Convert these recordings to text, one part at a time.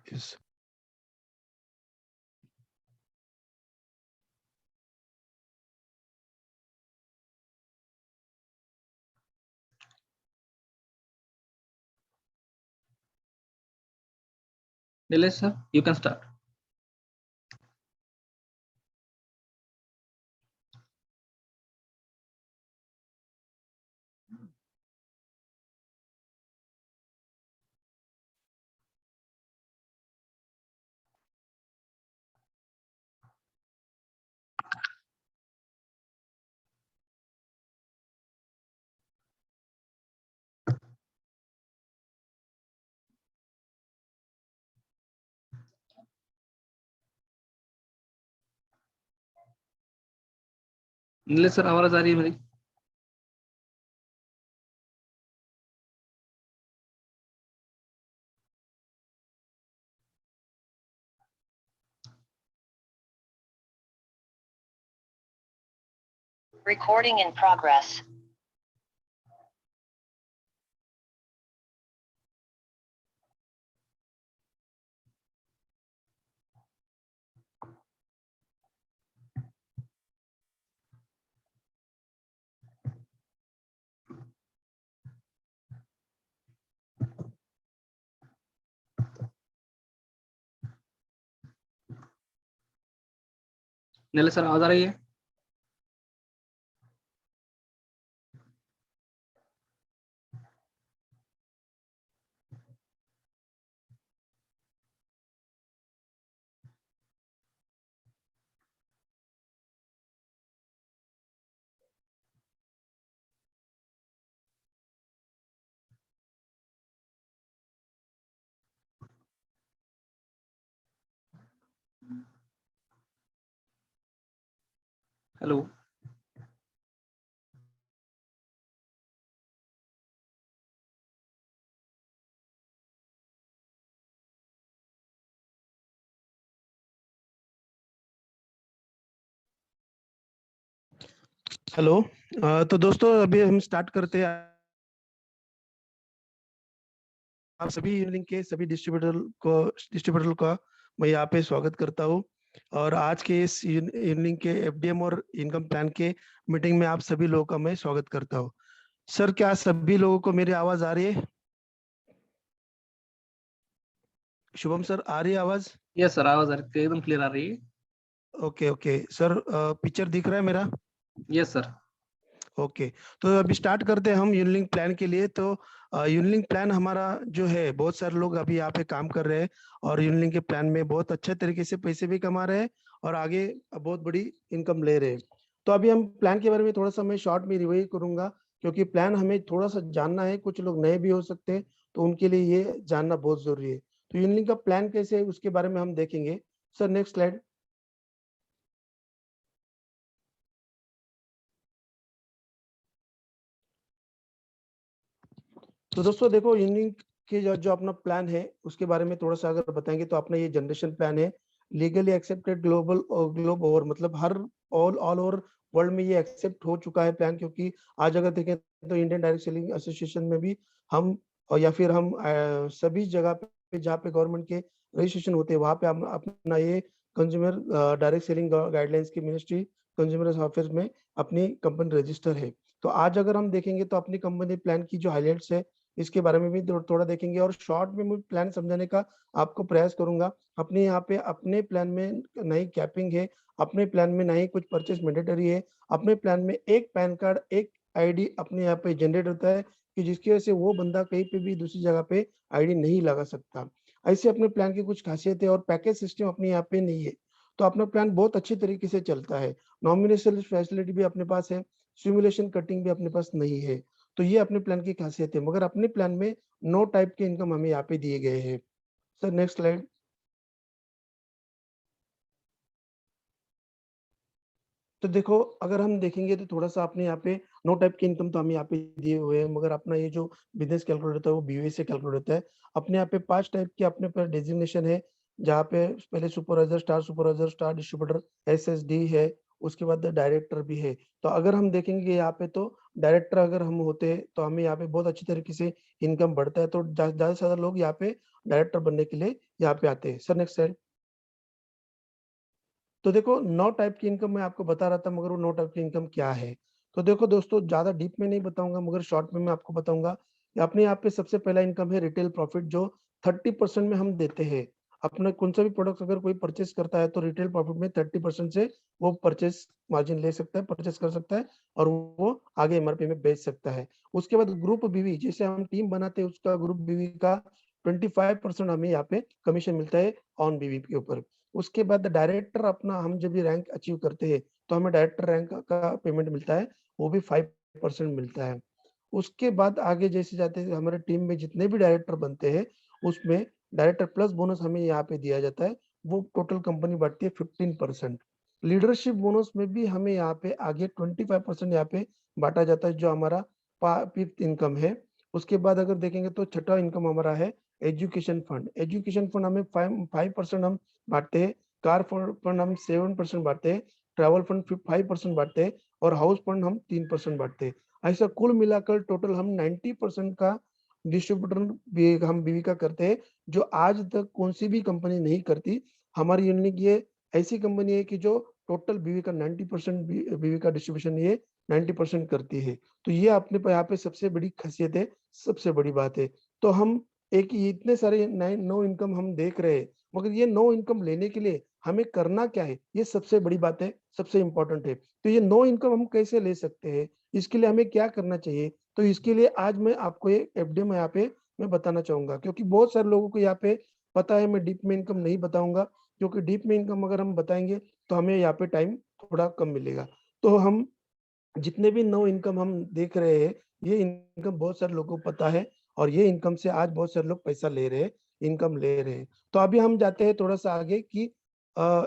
Yes. Nilesh sir, you can start. Nilesh sir आवाज आ रही है मेरी? Recording in progress. Nilesh sir आवाज आ रही है? हेलो। हेलो। तो दोस्तों अभी हम स्टार्ट करते हैं। आप सभी यूनिलिंक के सभी डिस्ट्रीब्यूटर का मैं यहाँ पे स्वागत करता हूँ। और आज के इस यूनिलिंक के एफडीएम और इनकम प्लान के मीटिंग में आप सभी लोगों का मैं स्वागत करता हूँ। सर, क्या सभी लोगों को मेरी आवाज आ रही है? शुभम सर, आ रही है आवाज? यस सर, आवाज आ रही है, एकदम क्लियर आ रही है। ओके ओके सर, पिक्चर दिख रहा है मेरा? Yes sir. ओके, तो अभी स्टार्ट करते हैं हम यूनिलिंक प्लान के लिए। तो यूनिलिंक प्लान हमारा जो है, बहुत सारे लोग अभी यहाँ पे काम कर रहे हैं और यूनिलिंक के प्लान में बहुत अच्छे तरीके से पैसे भी कमा रहे हैं और आगे बहुत बड़ी इनकम ले रहे हैं। तो अभी हम प्लान के बारे में थोड़ा सा मैं शॉर्ट में रिव्यू करूंगा, क्योंकि प्लान हमें थोड़ा सा जानना है। कुछ लोग नए भी हो सकते हैं, तो उनके लिए ये जानना बहुत जरूरी है। तो यूनिलिंक का प्लान कैसे है उसके बारे में हम देखेंगे। Sir next slide. तो दोस्तों देखो, यूनिलिंक के जो अपना प्लान है उसके बारे में थोड़ा सा अगर बताएंगे, तो अपना ये जनरेशन प्लान है, लीगली एक्सेप्टेड ग्लोब ओवर, मतलब हर ऑल ओवर वर्ल्ड में ये एक्सेप्ट हो चुका है प्लान। क्योंकि आज अगर देखें तो इंडियन डायरेक्ट सेलिंग एसोसिएशन में भी हम, और या फिर हम सभी जगह पे जहाँ पे गवर्नमेंट के रजिस्ट्रेशन होते हैं, वहाँ पे हम अपना ये कंज्यूमर डायरेक्ट सेलिंग गाइडलाइंस की मिनिस्ट्री कंज्यूमर अफेयर्स में अपनी कंपनी रजिस्टर है। तो आज अगर हम देखेंगे तो अपनी कंपनी प्लान की जो हाईलाइट्स है इसके बारे में भी थोड़ा देखेंगे, और शॉर्ट में मैं प्लान समझाने का आपको प्रयास करूंगा। अपने यहाँ पे अपने प्लान में नई कैपिंग है, अपने प्लान में नई कुछ परचेस मैंडेटरी है, अपने प्लान में एक पैन कार्ड एक आईडी अपने यहाँ पे जनरेट होता है, कि जिसकी वजह से वो बंदा कहीं पे भी दूसरी जगह पे आईडी नहीं लगा सकता। ऐसे अपने प्लान की कुछ खासियत है, और पैकेज सिस्टम अपने यहाँ पे नहीं है। तो अपना प्लान बहुत अच्छी तरीके से चलता है। नॉमिनेशन फैसिलिटी भी अपने पास है, सिमुलेशन कटिंग भी अपने पास नहीं है। तो ये अपने प्लान की खासियत है, मगर अपने प्लान में 9 टाइप के इनकम हमें यहाँ पे दिए गए हैं। Sir next slide. तो देखो, अगर हम देखेंगे तो थोड़ा सा अपने यहाँ पे 9 टाइप के इनकम तो हमें यहाँ पे दिए हुए हैं, मगर अपना ये जो बिजनेस कैलकुलेट होता है वो बीओए से कैलकुलेट होता है। अपने यहाँ पे 5 टाइप के अपने पर डेजिग्नेशन है, जहाँ पे पहले सुपरवाइजर, स्टार डिस्ट्रीब्यूटर, एसएसडी है, उसके बाद डायरेक्टर भी है। तो अगर हम देखेंगे यहाँ पे तो डायरेक्टर अगर हम होते हैं तो हमें यहाँ पे बहुत अच्छी तरीके से इनकम बढ़ता है, तो ज्यादा से ज्यादा लोग यहाँ पे डायरेक्टर बनने के लिए यहाँ पे आते हैं। Sir next slide. तो देखो 9 टाइप की इनकम मैं आपको बता रहा था, मगर वो 9 टाइप की इनकम क्या है? तो देखो दोस्तों, ज्यादा डीप में नहीं बताऊंगा, मगर शॉर्ट में मैं आपको बताऊंगा कि अपने यहाँ पे सबसे पहला इनकम है रिटेल प्रॉफिट, जो 30% में हम देते हैं। अपना कौन सा भी प्रोडक्ट अगर कोई परचेस करता है तो रिटेल प्रॉफिट में 30% से वो परचेस मार्जिन ले सकता है, परचेस कर सकता है, और वो आगे एमआरपी में बेच सकता है। उसके बाद ग्रुप बीवी, जैसे हम टीम बनाते हैं उसका ग्रुप बीवी का 25% हमें यहाँ पे कमीशन मिलता है ऑन बीवी के ऊपर। उसके बाद डायरेक्टर, अपना हम जब भी रैंक अचीव करते हैं तो हमें डायरेक्टर रैंक का पेमेंट मिलता है, वो भी 5% मिलता है। उसके बाद आगे जैसे जाते हैं, हमारे टीम में जितने भी डायरेक्टर बनते हैं उसमें डायरेक्टर प्लस बोनस हमें यहाँ पे दिया जाता है, वो टोटल कंपनी बांटती है 15%। लीडरशिप बोनस में भी हमें यहाँ पे आगे 25% यहाँ पे बांटा जाता है, जो हमारा 5th इनकम है। उसके बाद अगर देखेंगे तो छठा इनकम हमारा है एजुकेशन फंड। एजुकेशन फंड हमें 5% हम बांटते हैं, कार फंड हम 7% बांटते हैं, ट्रैवल फंड 5% बांटते हैं, और हाउस फंड हम 3% बांटते हैं। ऐसा कुल मिलाकर टोटल हम 90% का डिस्ट्रीब्यूटर हम बीवी का करते हैं, जो आज तक कौन सी भी कंपनी नहीं करती। हमारी यूनिक ये ऐसी कंपनी है कि जो टोटल बीवी का 90% बीवी का डिस्ट्रीब्यूशन ये 90% करती है। तो ये अपने यहाँ पे सबसे बड़ी खासियत है, सबसे बड़ी बात है। तो हम एक ये इतने सारे 9 इनकम हम देख रहे हैं, मगर ये 9 इनकम लेने के लिए हमें करना क्या है, ये सबसे बड़ी बात है, सबसे इंपॉर्टेंट है। तो ये 9 इनकम हम कैसे ले सकते हैं, इसके लिए हमें क्या करना चाहिए? तो इसके लिए आज मैं आपको ये एफडीएम यहाँ पे मैं बताना चाहूंगा, क्योंकि बहुत सारे लोगों को यहाँ पे पता है। मैं डीप में इनकम नहीं बताऊंगा, क्योंकि डीप में इनकम अगर हम बताएंगे तो हमें यहाँ पे टाइम थोड़ा कम मिलेगा। तो हम जितने भी 9 इनकम हम देख रहे हैं, ये इनकम बहुत सारे लोगों को पता है, और ये इनकम से आज बहुत सारे लोग पैसा ले रहे हैं, इनकम ले रहे हैं। तो अभी हम जाते हैं थोड़ा सा आगे कि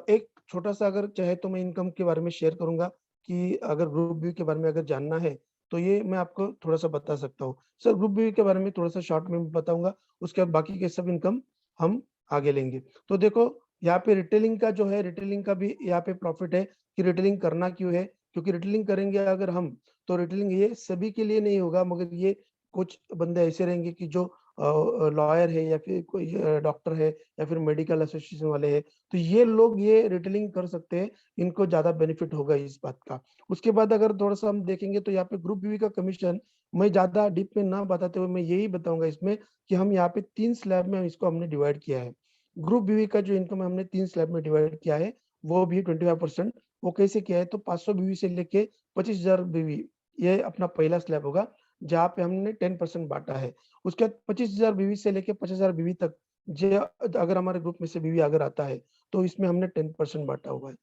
एक छोटा सा, अगर चाहे तो मैं इनकम के बारे में शेयर करूंगा कि अगर ग्रुप बी के बारे में अगर जानना है तो ये मैं आपको थोड़ा सा बता सकता हूँ। सर ग्रुप बी के बारे में थोड़ा सा शॉर्ट में बताऊंगा, उसके बाद बाकी के सब इनकम हम आगे लेंगे। तो देखो यहाँ पे रिटेलिंग का जो है, रिटेलिंग का भी यहाँ पे प्रॉफिट है कि रिटेलिंग करना क्यों है, क्योंकि रिटेलिंग करेंगे अगर हम, तो रिटेलिंग ये सभी के लिए नहीं होगा, मगर ये कुछ बंदे ऐसे रहेंगे कि जो लॉयर है, या फिर कोई डॉक्टर है, या फिर मेडिकल एसोसिएशन वाले हैं, तो ये लोग ये रिटेलिंग कर सकते हैं, इनको ज्यादा बेनिफिट होगा इस बात का। उसके बाद अगर थोड़ा सा हम देखेंगे तो यहाँ पे ग्रुप बीवी का कमीशन, मैं ज्यादा डीप में ना बताते हुए मैं यही बताऊंगा इसमें कि हम यहाँ पे 3 स्लैब में इसको हमने डिवाइड किया है। ग्रुप बीवी का जो इनकम हमने 3 स्लैब में डिवाइड किया है, वो भी 25%। वो कैसे किया है, तो 500 बीवी से लेके 25,000 बीवी, ये अपना पहला स्लैब होगा, जहाँ पे हमने 10% बांटा है। उसके बाद 25,000 बीवी से लेके 50,000 बीवी तक, जो अगर हमारे ग्रुप में से बीवी अगर आता है तो इसमें हमने 10% बांटा हुआ है।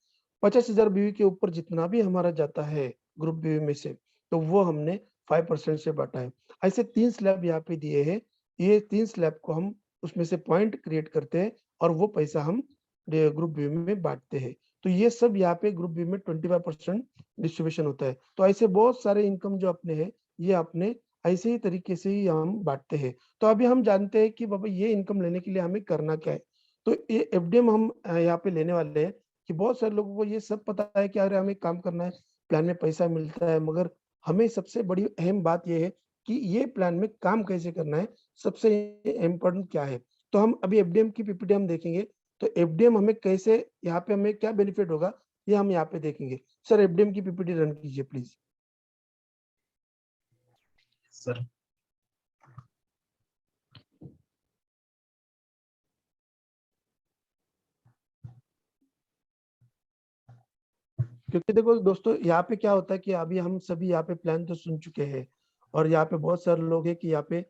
50,000 बीवी के ऊपर जितना भी हमारा जाता है ग्रुप बीवी में से, तो वो हमने 5% से बांटा है। ऐसे 3 स्लैब यहाँ पे दिए हैं, ये 3 स्लैब को हम उसमें से पॉइंट क्रिएट करते हैं, और वो पैसा हम ग्रुप बीवी में बांटते हैं। तो ये सब यहाँ पे ग्रुप बी में 25% डिस्ट्रीब्यूशन होता है। तो ऐसे बहुत सारे इनकम जो अपने हैं, ये अपने ऐसे ही तरीके से ही हम बांटते हैं। तो अभी हम जानते हैं कि बाबा ये इनकम लेने के लिए हमें करना क्या है। तो ये एफडीएम हम यहाँ पे लेने वाले हैं कि बहुत सारे लोगों को ये सब पता है कि अरे हमें काम करना है, प्लान में पैसा मिलता है, मगर हमें सबसे बड़ी अहम बात ये है कि ये प्लान में काम कैसे करना है, सबसे इम्पोर्टेंट क्या है। तो हम अभी एफडीएम की पीपीटी हम देखेंगे, तो एफडीएम हमें कैसे, यहाँ पे हमें क्या बेनिफिट होगा, ये हम यहाँ पे देखेंगे। सर एफडीएम की पीपीटी रन कीजिए प्लीज। सर क्योंकि देखो दोस्तों, यहाँ पे क्या होता है कि अभी हम सभी यहाँ पे प्लान तो सुन चुके हैं, और यहाँ पे बहुत सारे लोग हैं कि यहाँ पे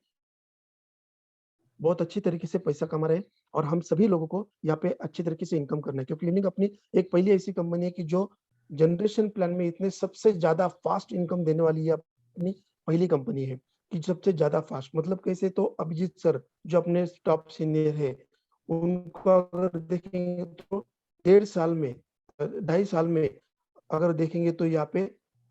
बहुत अच्छी तरीके से पैसा कमा रहे हैं, और हम सभी लोगों को यहाँ पे अच्छी तरीके से इनकम करना है, क्योंकि यूनिक अपनी एक पहली ऐसी कंपनी है कि जो जनरेशन प्लान में इतने सबसे ज्यादा फास्ट इनकम देने वाली है, अपनी पहली कंपनी है कि सबसे ज्यादा फास्ट। मतलब कैसे, तो अभिजीत सर जो अपने टॉप सीनियर है, उनको अगर देखेंगे तो 1.5 साल में 2.5 साल में अगर देखेंगे तो यहाँ पे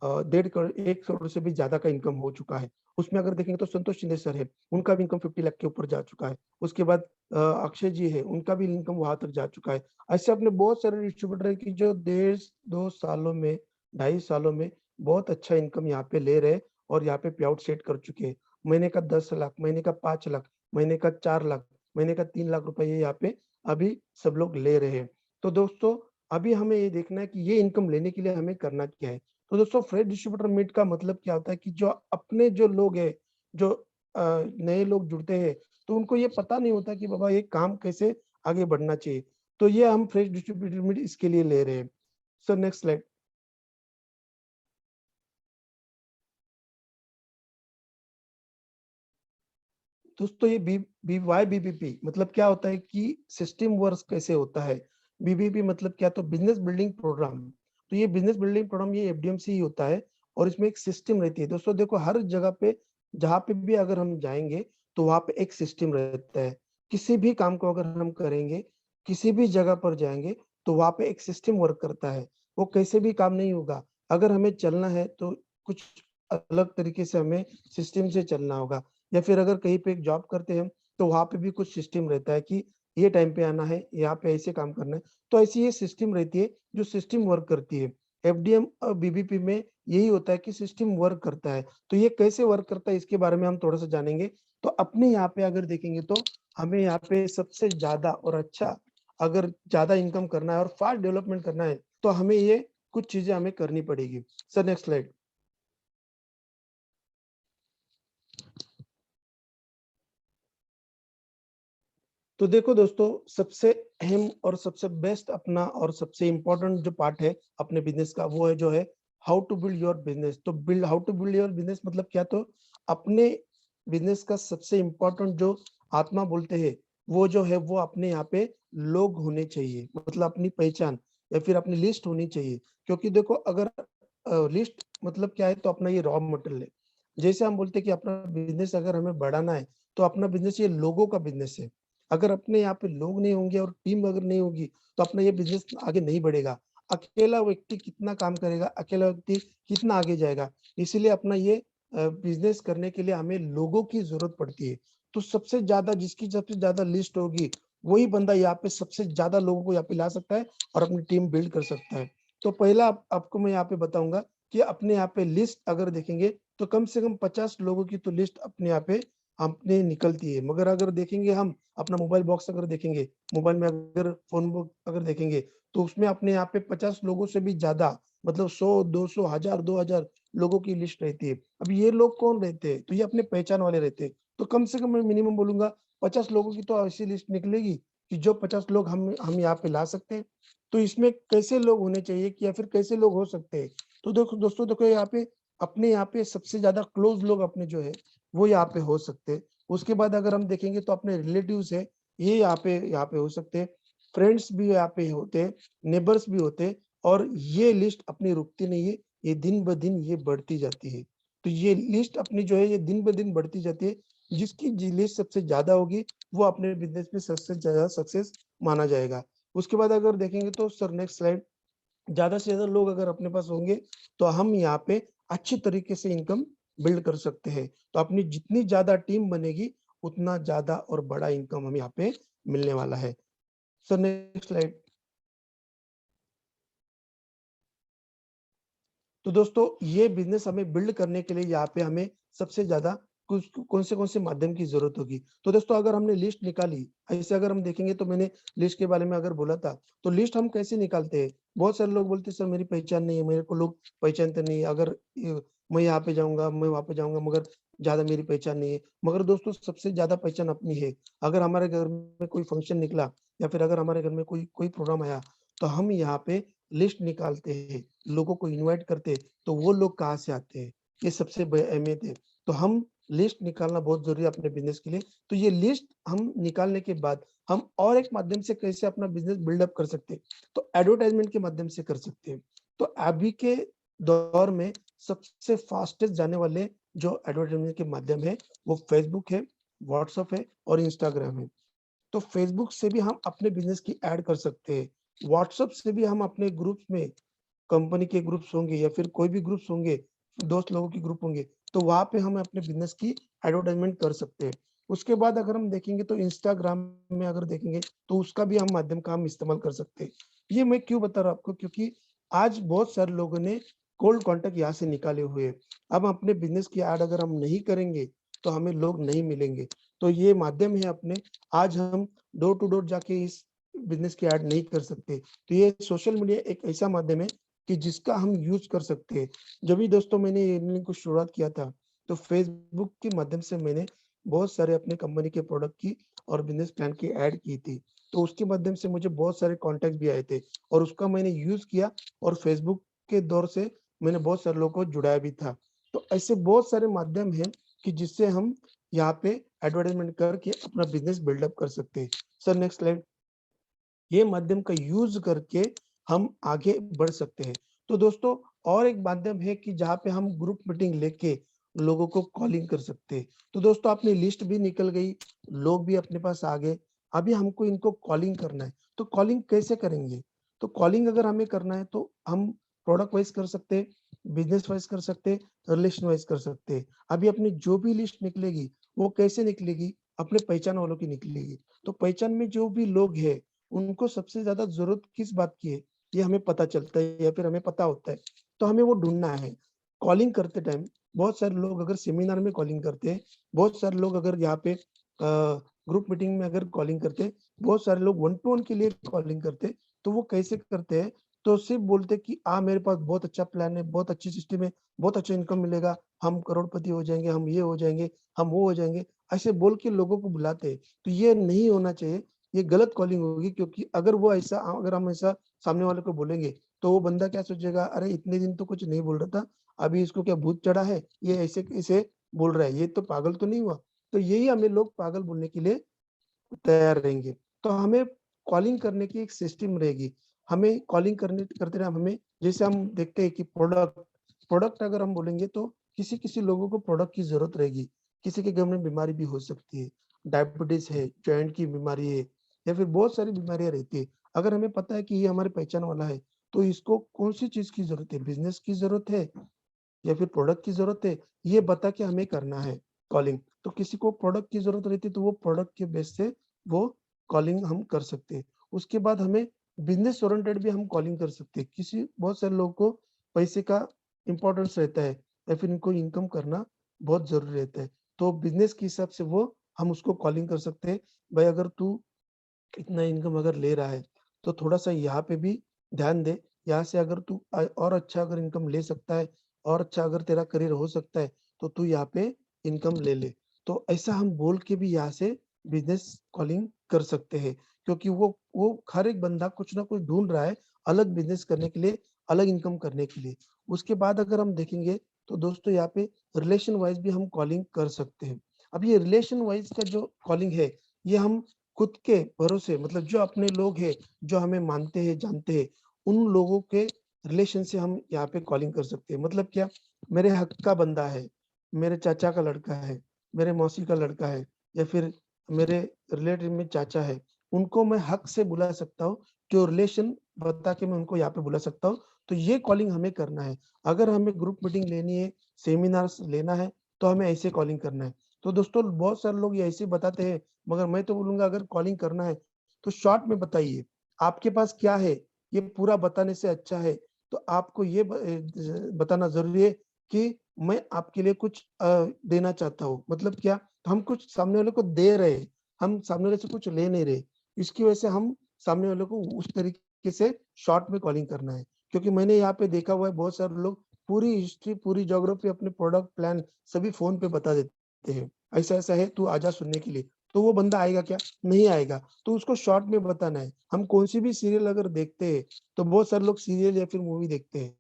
1 करोड़ से भी ज्यादा का इनकम हो चुका है। उसमें अगर देखेंगे तो संतोष शिंदे सर है, उनका भी इनकम 50 लाख के ऊपर जा चुका है। उसके बाद अक्षय जी है, उनका भी इनकम वहां तक जा चुका है। ऐसे अपने बहुत सारे डिस्ट्रीब्यूटर है कि जो 1.5-2 सालों में, 2.5 सालों में बहुत अच्छा इनकम यहाँ पे ले रहे और यहाँ पे पे आउट सेट कर चुके हैं। महीने का 10 लाख, महीने का 5 लाख, महीने का 4 लाख, महीने का 3 लाख रुपए ये यहाँ पे अभी सब लोग ले रहे हैं। तो दोस्तों अभी हमें ये देखना है कि ये इनकम लेने के लिए हमें करना क्या है। तो दोस्तों फ्रेश डिस्ट्रीब्यूटर मीट का मतलब क्या होता है कि जो अपने जो लोग हैं, जो नए लोग जुड़ते हैं, तो उनको ये पता नहीं होता कि बाबा ये काम कैसे आगे बढ़ना चाहिए। तो ये हम फ्रेश डिस्ट्रीब्यूटर मीट इसके लिए ले रहे हैं। Sir next slide. दोस्तों ये बीबीपी मतलब क्या होता है कि सिस्टम वर्क कैसे होता है। बीबीपी मतलब क्या, तो बिजनेस बिल्डिंग प्रोग्राम। तो ये बिजनेस बिल्डिंग प्रोग्राम ये एफडीएमसी ही होता है और इसमें एक सिस्टम रहती है। दोस्तों देखो हर जगह पे जहाँ पे भी अगर हम जाएंगे तो वहाँ पे एक सिस्टम रहता है। किसी भी काम को अगर हम करेंगे, किसी भी जगह पर जाएंगे तो वहाँ पे एक सिस्टम वर्क करता है। वो कैसे भी काम नहीं होगा। अगर हमें चलना है तो कुछ अलग तरीके से हमें सिस्टम से चलना होगा। या फिर अगर कहीं पे एक जॉब करते हैं तो वहां पे भी कुछ सिस्टम रहता है कि ये टाइम पे आना है, यहाँ पे ऐसे काम करना है। तो ऐसी ये सिस्टम रहती है जो सिस्टम वर्क करती है। एफडीएम और बीबीपी में यही होता है कि सिस्टम वर्क करता है। तो ये कैसे वर्क करता है इसके बारे में हम थोड़ा सा जानेंगे। तो अपने यहाँ पे अगर देखेंगे तो हमें यहाँ पे सबसे ज्यादा और अच्छा अगर ज्यादा इनकम करना है और फास्ट डेवलपमेंट करना है तो हमें ये कुछ चीजें हमें करनी पड़ेगी। Sir next slide. तो देखो दोस्तों सबसे अहम और सबसे बेस्ट अपना और सबसे इम्पोर्टेंट जो पार्ट है अपने बिजनेस का वो है जो है how to build your business. तो build how to build your business मतलब क्या, तो अपने बिजनेस का सबसे इम्पोर्टेंट जो आत्मा बोलते हैं वो जो है वो अपने यहाँ पे लोग होने चाहिए, मतलब अपनी पहचान या फिर अपनी लिस्ट होनी चाहिए। क्योंकि देखो अगर लिस्ट मतलब क्या है, तो अपना ये रॉ मटेरियल है। जैसे हम बोलते हैं कि अपना बिजनेस अगर हमें बढ़ाना है तो अपना बिजनेस ये लोगों का बिजनेस है। अगर अपने यहाँ पे लोग नहीं होंगे और टीम अगर नहीं होगी तो अपना ये बिजनेस आगे नहीं बढ़ेगा। अकेला व्यक्ति कितना काम करेगा, अकेला व्यक्ति कितना आगे जाएगा। इसीलिए अपना ये बिजनेस करने के लिए हमें लोगों की जरूरत पड़ती है। तो सबसे ज्यादा जिसकी सबसे ज्यादा लिस्ट होगी वही बंदा यहाँ पे सबसे ज्यादा लोगों को यहाँ पे ला सकता है और अपनी टीम बिल्ड कर सकता है। तो पहला आपको मैं यहाँ पे बताऊंगा कि अपने यहाँ पे लिस्ट अगर देखेंगे तो कम से कम 50 लोगों की तो लिस्ट अपने यहाँ पे अपने निकलती है। मगर अगर देखेंगे हम अपना मोबाइल बॉक्स अगर देखेंगे, मोबाइल में अगर फोन बुक अगर देखेंगे तो उसमें अपने यहाँ पे 50 लोगों से भी ज्यादा मतलब 100, 200, 1000, 2000 लोगों की लिस्ट रहती है। अब ये लोग कौन रहते हैं, तो ये अपने पहचान वाले रहते हैं। तो कम से कम मैं मिनिमम बोलूंगा 50 लोगों की तो ऐसी लिस्ट निकलेगी कि जो 50 लोग हम यहाँ पे ला सकते हैं। तो इसमें कैसे लोग होने चाहिए कि या फिर कैसे लोग हो सकते हैं। तो देखो दोस्तों देखो यहाँ पे अपने यहाँ पे सबसे ज्यादा क्लोज लोग अपने जो है वो यहाँ पे हो सकते हैं। उसके बाद अगर हम देखेंगे तो अपने रिलेटिव्स है ये यहाँ पे हो सकते हैं। फ्रेंड्स भी यहाँ पे होते हैं, नेबर्स भी होते हैं। और ये लिस्ट अपनी रुकती नहीं है, ये दिन ब दिन ये बढ़ती जाती है। तो ये लिस्ट अपनी जो है ये दिन ब दिन बढ़ती जाती है। जिसकी लिस्ट सबसे ज्यादा होगी वो अपने बिजनेस में सबसे ज्यादा सक्सेस माना जाएगा। उसके बाद अगर देखेंगे तो सर नेक्स्ट स्लाइड। ज्यादा से ज्यादा लोग अगर अपने पास होंगे तो हम यहाँ पे अच्छी तरीके से इनकम बिल्ड कर सकते हैं। तो अपनी जितनी ज्यादा टीम बनेगी उतना ज्यादा और बड़ा इनकम हम यहाँ पे मिलने वाला है। Sir next slide. तो दोस्तों ये बिजनेस हमें बिल्ड करने के लिए यहाँ पे हमें सबसे ज्यादा कुछ कौन से माध्यम की जरूरत होगी। तो दोस्तों अगर हमने लिस्ट निकाली, ऐसे अगर हम देखेंगे तो मैंने लिस्ट के बारे में अगर बोला था, तो लिस्ट हम कैसे निकालते हैं। बहुत सारे लोग बोलते हैं सर मेरी पहचान नहीं है, मेरे को लोग पहचानते नहीं है। अगर मैं यहाँ पे जाऊंगा, मैं वहां पे जाऊंगा, मगर ज्यादा मेरी पहचान नहीं है। मगर दोस्तों सबसे ज्यादा पहचान अपनी है। अगर हमारे घर में कोई फंक्शन निकला या फिर अगर हमारे घर में कोई कोई प्रोग्राम आया तो हम यहाँ पे लिस्ट निकालते हैं, लोगों को इनवाइट करते हैं। तो वो लोग कहाँ से आते हैं, ये सबसे अहमियत है। तो हम लिस्ट निकालना बहुत जरूरी है अपने बिजनेस के लिए। तो ये लिस्ट हम निकालने के बाद हम और एक माध्यम से कैसे अपना बिजनेस बिल्डअप कर सकते हैं, तो एडवर्टाइजमेंट के माध्यम से कर सकते हैं। तो अभी के दौर में सबसे फास्टेस्ट जाने वाले जो एडवर्टाइजमेंट के माध्यम है वो फेसबुक है, व्हाट्सएप है और इंस्टाग्राम है। तो फेसबुक से भी हम अपने बिजनेस की ऐड कर सकते हैं, व्हाट्सएप से भी हम अपने ग्रुप्स में कंपनी के ग्रुप्स होंगे या फिर कोई भी ग्रुप्स होंगे, दोस्त लोगों के ग्रुप होंगे, तो वहाँ पे हम अपने बिज़नेस की एडवर्टाइज़मेंट कर सकते हैं। उसके बाद अगर हम देखेंगे तो इंस्टाग्राम में अगर देखेंगे तो उसका भी हम माध्यम का हम इस्तेमाल कर सकते हैं। ये मैं क्यों बता रहा हूँ आपको, क्योंकि आज बहुत सारे लोगों ने कोल्ड कॉन्टैक्ट यहाँ से निकाले हुए हैं। अब अपने बिज़नेस की ऐड अगर हम नहीं करेंगे, तो हमें लोग नहीं मिलेंगे। तो ये माध्यम है अपने, आज हम डोर टू डोर जाके इस बिज़नेस की ऐड नहीं कर सकते। तो ये सोशल मीडिया एक ऐसा माध्यम है कि जिसका हम यूज़ कर सकते हैं। जब भी दोस्तों मैंने ये लिंक को शुरुआत किया था, तो फेसबुक के माध्यम से मैंने बहुत सारे अपने कंपनी के प्रोडक्ट की और बिज़नेस प्लान की ऐड की थी। तो उसके माध्यम से मुझे बहुत सारे कॉन्टैक्ट भी आए थे और उसका मैंने यूज़ किया और फेसबुक के दौर से मैंने बहुत सारे लोगों को जुड़ाया भी था। तो ऐसे बहुत सारे माध्यम हैं कि जिससे हम यहाँ पे एडवर्टाइज़मेंट करके अपना बिज़नेस बिल्डअप कर सकते हैं। Sir next slide. ये माध्यम का यूज़ करके हम आगे बढ़ सकते हैं। तो दोस्तों और एक माध्यम है कि जहाँ पे हम ग्रुप मीटिंग लेके लोगों को कॉलिंग कर सकते हैं। तो दोस्तों अपनी लिस्ट भी निकल गई, लोग भी अपने पास आ गए। अभी हमको इनको कॉलिंग करना है। तो कॉलिंग कैसे करेंगे? तो कॉलिंग अगर हमें करना है तो हम प्रोडक्ट वाइज़ कर सकते हैं, बिज़नेस वाइज़ कर सकते हैं, रिलेशन वाइज़ कर सकते हैं। अभी अपनी जो भी लिस्ट निकलेगी, वो कैसे निकलेगी? अपने पहचान वालों की निकलेगी। तो पहचान में जो भी लोग हैं, उनको सबसे ज़्यादा ज़रूरत किस बात की है, ये हमें पता चलता है या फिर हमें पता होता है, तो हमें वो ढूँढना है। कॉलिंग करते टाइम बहुत सारे लोग अगर सेमिनार में कॉलिंग करते हैं, बहुत सारे लोग अगर यहाँ पे ग्रुप मीटिंग में अगर कॉलिंग करते हैं, बहुत सारे लोग वन टू वन के लिए कॉलिंग करते हैं, तो वो कैसे करते हैं, तो सिर्फ़ बोलते हैं कि मेरे पास बहुत अच्छा प्लान है, बहुत अच्छी सिस्टम है, बहुत अच्छा इनकम मिलेगा, हम करोड़पति हो जाएँगे, हम ये हो जाएँगे, हम वो हो जाएँगे, ऐसे बोल के लोगों को बुलाते हैं। तो ये नहीं होना चाहिए। ये गलत कॉलिंग होगी, क्योंकि अगर हम ऐसा सामने वाले को बोलेंगे, तो वो बंदा क्या सोचेगा, अरे इतने दिन तो कुछ नहीं बोल रहा था, अभी इसको क्या भूत चढ़ा है? ये ऐसे ऐसे बोल रहा है, ये तो पागल तो नहीं हुआ? तो यही हमें लोग पागल बोलने के लिए तैयार रहेंगे। तो हमें कॉलिंग करने की एक सिस्टम रहेगी। हमें कॉलिंग करने करते टाइम हमें, जैसे हम देखते हैं कि प्रोडक्ट प्रोडक्ट अगर हम बोलेंगे तो किसी-किसी लोगों को प्रोडक्ट की ज़रूरत रहेगी। किसी के घर में बीमारी भी हो सकती है, डायबिटीज़ है, जॉइंट की बीमारी है या फिर बहुत सारी बीमारियाँ रहती है। अगर हमें पता है कि ये हमारे पहचान वाला है, तो इसको कौन-सी चीज़ की ज़रूरत है? बिज़नेस की ज़रूरत है या फिर प्रोडक्ट की ज़रूरत है, ये बता के हमें करना है कॉलिंग। तो किसी को प्रोडक्ट की ज़रूरत रहती है, तो वो प्रोडक्ट के बेस से वो कॉलिंग हम कर सकते हैं। उसके बाद हमें बिज़नेस ओरिएंटेड भी हम कॉलिंग कर सकते हैं। बहुत सारे लोगों को पैसे का इम्पोर्टेंस रहता है या फिर इनको इनकम करना बहुत ज़रूरी रहता है। तो बिज़नेस के हिसाब से वो हम उसको कॉलिंग कर सकते हैं, भाई अगर तू इतना इनकम अगर ले रहा है, तो थोड़ा-सा यहाँ पे भी ध्यान दे। यहाँ से अगर तू और अच्छा अगर इनकम ले सकता है और अच्छा अगर तेरा करियर हो सकता है, तो तू यहाँ पे इनकम ले ले। तो ऐसा हम बोल के भी यहाँ से बिज़नेस कॉलिंग कर सकते हैं, क्योंकि वो हर एक बंदा कुछ ना कुछ ढूँढ रहा है, अलग बिज़नेस करने के लिए, अलग इनकम करने के लिए। उसके बाद अगर हम देखेंगे, तो दोस्तों यहाँ पे रिलेशन वाइज़ भी हम कॉलिंग कर सकते हैं। अब ये रिलेशन वाइज़ का जो कॉलिंग है, ये हम खुद के भरोसे, मतलब जो अपने लोग हैं, जो हमें मानते हैं, जानते हैं, उन लोगों के रिलेशन से हम यहाँ पे कॉलिंग कर सकते हैं। मतलब क्या? मेरे हक का बंदा है, मेरे चाचा का लड़का है, मेरे मौसी का लड़का है या फिर मेरे रिलेटिव में चाचा है, उनको मैं हक से बुला सकता हूँ, जो रिलेशन बता के मैं उनको यहाँ पे बुला सकता हूँ। तो ये कॉलिंग हमें करना है। अगर हमें ग्रुप मीटिंग लेनी है, सेमिनार्स लेना है, तो हमें ऐसे कॉलिंग करना है। तो दोस्तों बहुत सारे लोग ये ऐसे बताते हैं, मगर मैं तो बोलूँगा अगर कॉलिंग करना है, तो शॉर्ट में बताइए। आपके पास क्या है, ये पूरा बताने से अच्छा है, तो आपको ये बताना ज़रूरी है कि मैं आपके लिए कुछ देना चाहता हूँ। मतलब क्या? हम कुछ सामने वाले को दे रहे हैं, हम सामने वाले से कुछ ले नहीं रहे। इसकी वजह से हम सामने वाले को उस तरीके से शॉर्ट में कॉलिंग करना है। क्योंकि मैंने यहाँ पे देखा हुआ है बहुत सारे लोग पूरी हिस्ट्री, पूरी ज्योग्राफी, अपने प्रोडक्ट प्लान सभी फ़ोन पे बता देते हैं। ऐसा-ऐसा है, तू आजा सुनने के लिए। तो वो बंदा आएगा क्या? नहीं आएगा। तो उसको शॉर्ट में बताना है। हम कौन-सी भी सीरियल अगर देखते हैं, तो बहुत सारे लोग सीरियल या फिर मूवी देखते हैं।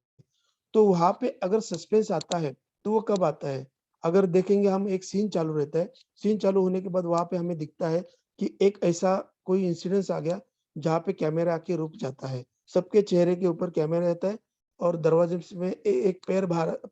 तो वहाँ पे अगर सस्पेंस आता है, तो वो कब आता है? अगर देखेंगे हम, एक सीन चालू रहता है, सीन चालू होने के बाद वहाँ पे हमें दिखता है कि एक ऐसा कोई इंसिडेंस आ गया, जहाँ पे कैमरा आके रुक जाता है। सबके चेहरे के ऊपर कैमरा रहता है और दरवाज़े में एक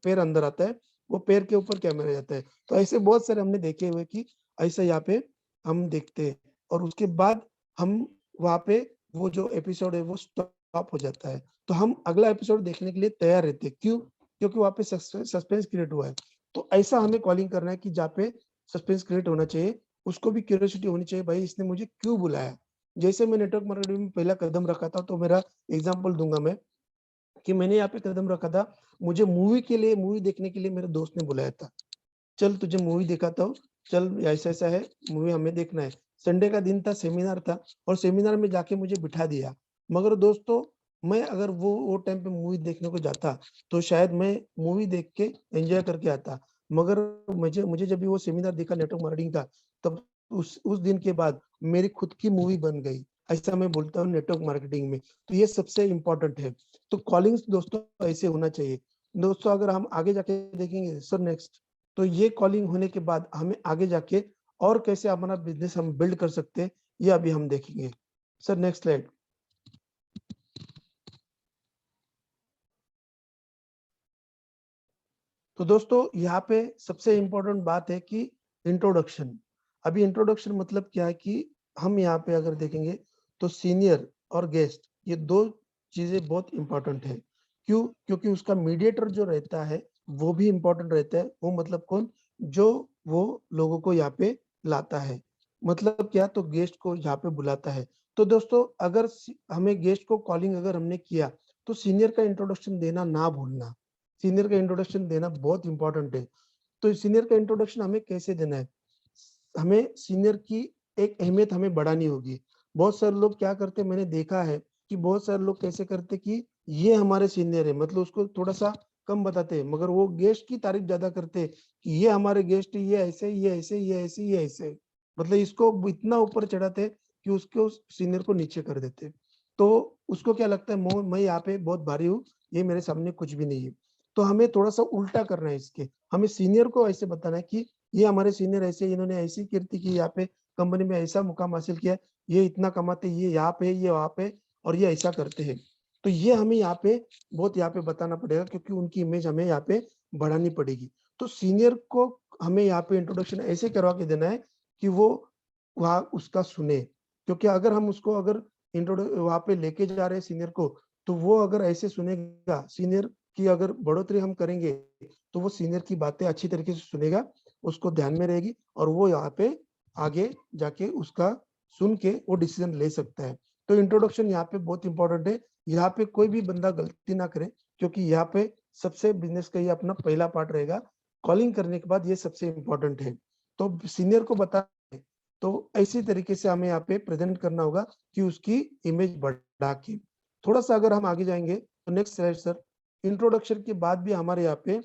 पैर अंदर आता है, वो पैर के ऊपर कैमरा रहता है। तो ऐसे बहुत सारे हमने देखे हुए कि ऐसा यहाँ पे हम देखते हैं और उसके बाद हम वहाँ पे वो जो एपिसोड है वो स्टॉप हो जाता है। तो हम अगला एपिसोड देखने के लिए तैयार रहते हैं। क्यों? क्योंकि वहाँ पे सस्पेंस क्रिएट हुआ है। तो ऐसा हमें कॉलिंग करना है कि जहाँ पे सस्पेंस क्रिएट होना चाहिए, उसको भी क्यूरियोसिटी होनी चाहिए, भाई इसने मुझे क्यों बुलाया। जैसे मैं नेटवर्क मार्केटिंग में पहला कदम रखा था, तो मेरा एग्जांपल दूंगा मैं कि मैंने यहाँ पे कदम रखा था, मुझे मूवी देखने के लिए मेरे दोस्त ने बुलाया था। चल तुझे मूवी दिखाता हूँ, चल ऐसा-ऐसा है, मूवी हमें देखना है। संडे का दिन था, सेमिनार था और सेमिनार में जाके मुझे बिठा दिया। मगर दोस्तों, मैं अगर वो टाइम पे मूवी देखने को जाता, तो शायद मैं मूवी देख के एन्जॉय करके आता। मगर मुझे मुझे जब भी वो सेमिनार दिखा नेटवर्क मार्केटिंग का, तब उस दिन के बाद मेरी खुद की मूवी बन गई। ऐसा मैं बोलता हूँ नेटवर्क मार्केटिंग में। तो ये सबसे इम्पोर्टेंट है। तो कॉलिंग्स दोस्तों ऐसे होना चाहिए। दोस्तों अगर हम आगे जाके देखेंगे सर नेक्स्ट, तो ये कॉलिंग होने के बाद हमें आगे जाके और कैसे अपना बिजनेस हम बिल्ड कर सकते हैं, ये अभी हम देखेंगे। Sir next slide. तो दोस्तों यहाँ पे सबसे इम्पोर्टेंट बात है कि इंट्रोडक्शन। अभी इंट्रोडक्शन मतलब क्या है कि हम यहाँ पे अगर देखेंगे तो सीनियर और गेस्ट, ये दो चीजें बहुत इंपॉर्टेंट है। क्यों? क्योंकि उसका मीडिएटर जो रहता है वो भी इम्पोर्टेंट रहता है। वो मतलब कौन? जो वो लोगों को यहाँ पे लाता है। मतलब क्या? तो गेस्ट को यहाँ पे बुलाता है। तो दोस्तों अगर हमें गेस्ट को कॉलिंग अगर हमने किया, तो सीनियर का इंट्रोडक्शन देना ना भूलना। सीनियर का इंट्रोडक्शन देना बहुत इंपॉर्टेंट है। तो सीनियर का इंट्रोडक्शन हमें कैसे देना है? हमें सीनियर की एक अहमियत हमें बढ़ानी होगी। बहुत सारे लोग क्या करते हैं, मैंने देखा है कि बहुत सारे लोग कैसे करते कि ये हमारे सीनियर है, मतलब उसको थोड़ा सा कम बताते हैं, मगर वो गेस्ट की तारीफ ज्यादा करते हैं कि ये हमारे गेस्ट है, ये ऐसे ये ऐसे ये ऐसे ये ऐसे, मतलब इसको इतना ऊपर चढ़ाते कि उसको सीनियर को नीचे कर देते। तो उसको क्या लगता है, मैं यहाँ पे बहुत भारी हूँ, ये मेरे सामने कुछ भी नहीं है। तो हमें थोड़ा सा उल्टा करना है इसके। हमें सीनियर को ऐसे बताना है कि ये हमारे सीनियर ऐसे, इन्होंने ऐसी कीर्ति की, यहाँ पे कंपनी में ऐसा मुकाम हासिल किया, ये इतना कमाते, ये यहाँ पे, ये वहाँ पे, और ये ऐसा करते हैं। तो ये हमें यहाँ पे बहुत यहाँ पे बताना पड़ेगा, क्योंकि उनकी इमेज हमें यहाँ पे बढ़ानी पड़ेगी। तो सीनियर को हमें यहाँ पे इंट्रोडक्शन ऐसे करवा के देना है कि वो वहाँ उसका सुने। क्योंकि अगर हम उसको अगर वहाँ पे लेके जा रहे हैं सीनियर को, तो वो अगर ऐसे सुनेगा, सीनियर की अगर बढ़ोतरी हम करेंगे, तो वो सीनियर की बातें अच्छी तरीके से सुनेगा, उसको ध्यान में रहेगी, और वो यहाँ पे आगे जाके उसका सुन के वो डिसीजन ले सकता है। तो इंट्रोडक्शन यहाँ पे बहुत इंपॉर्टेंट है। यहाँ पे कोई भी बंदा गलती ना करे, क्योंकि यहाँ पे सबसे बिजनेस का ये अपना पहला पार्ट रहेगा। कॉलिंग करने के बाद ये सबसे इंपॉर्टेंट है। तो सीनियर को बता, तो ऐसी तरीके से हमें यहाँ पे प्रेजेंट करना होगा कि उसकी इमेज बढ़ा के। थोड़ा सा अगर हम आगे जाएंगे तो नेक्स्ट स्लाइड सर। इंट्रोडक्शन के बाद भी हमारे यहाँ पे